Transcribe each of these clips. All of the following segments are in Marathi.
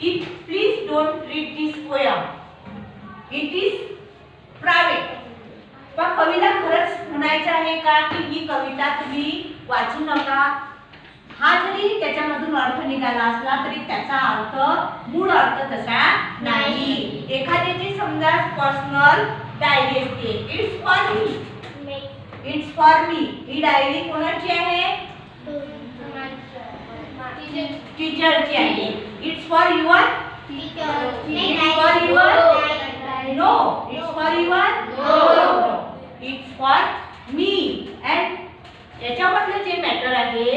की please don't read this poem, it is private. पण कवीला खरंच म्हणायचं आहे का की ही कविता तुम्ही वाचू नका? हा जरी त्याच्यामधून अर्थ निघाला असला तरी त्याचा अर्थ मूळ अर्थ तसा नाही. एखाद्याची समजा पर्सनल डायरी असते, it's for me, it's for me. ही डायरी कोणाची आहे? टीचरची आहे. It's for your it's for your no, it's for your no, it's for me. And याच्यामधलं जे मॅटर आहे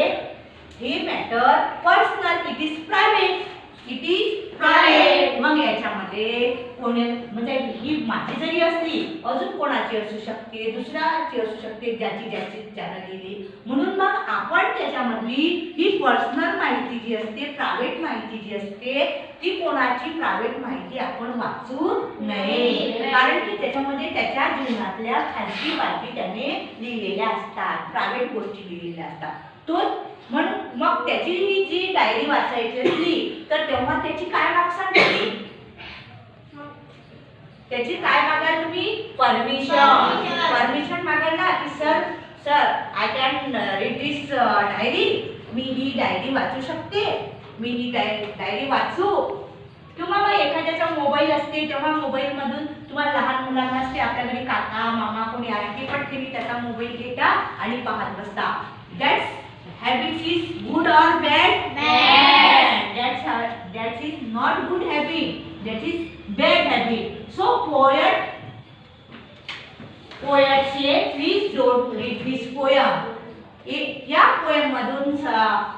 हे matter personal, it is private, it is private. मग याच्यामध्ये कोणी म्हणजे ही माझी जरी असली अजून कोणाची असू शकते, दुसऱ्याची असू शकते, ज्याची त्यानं लिहिली. म्हणून मग आपण त्याच्यामधली ही पर्सनल माहिती जी असते, प्रायव्हेट माहिती जी असते, ती कोणाची प्रायव्हेट माहिती आपण वाचू नये. कारण की त्याच्यामध्ये त्याच्या जीवनातल्या खाजगी बाबी त्याने लिहिलेल्या असतात, प्रायव्हेट गोष्टी लिहिलेल्या असतात. तो म्हणून मग त्याची जी डायरी वाचायची असली तर तेव्हा त्याची काय मागसाल तुम्ही? त्याची काय मागाल तुम्ही? परमिशन मागाल ना की sir I can read this diary. मी ही डायरी वाचू शकते, मी ही डायरी वाचू. किंवा मग एखाद्याचा मोबाईल असते तेव्हा मोबाईल मधून तुम्हाला लहान मुलांना असते आपल्या घरी काका मामा कोणी आले की पटकन त्याचा मोबाईल घेता आणि पाहत बसता. That's habit is good or bad? Bad. That is not good habit, that is bad habit. So poet say please don't read this poem. या पोएम मधून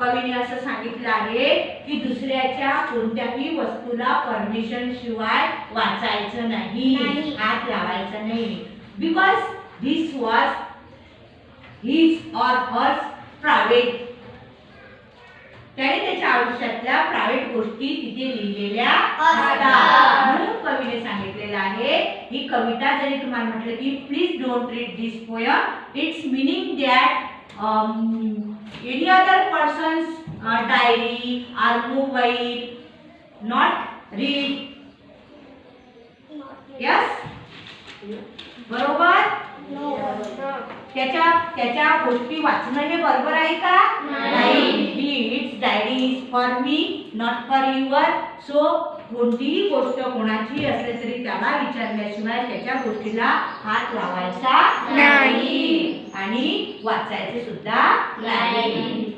कवीने असं सांगितलं आहे की दुसऱ्याच्या कोणत्याही वस्तूला परमिशन शिवाय वाचायचं नाही, हात लावायचं नाही. बिकॉज दिस वॉज हिज और हर्स प्रायव्हेट. त्याने त्याच्या आयुष्यातल्या प्रायव्हेट गोष्टी तिथे लिहिलेल्या असतात. म्हणून कवीने सांगितलेलं आहे ही कविता जरी तुम्हाला म्हटलं की please don't read this poem, it's meaning that any other persons diary are mobile not read. Yes, बरोबर? त्याच्या गोष्टी वाचणं हे बरोबर आहे का? नाही. It's diary is for me not for your. So कोणतीही गोष्ट कोणाची असली तरी त्याला विचारल्याशिवाय त्याच्या गोष्टीला हात लावायचा नाही आणि वाचायचे सुद्धा नाही.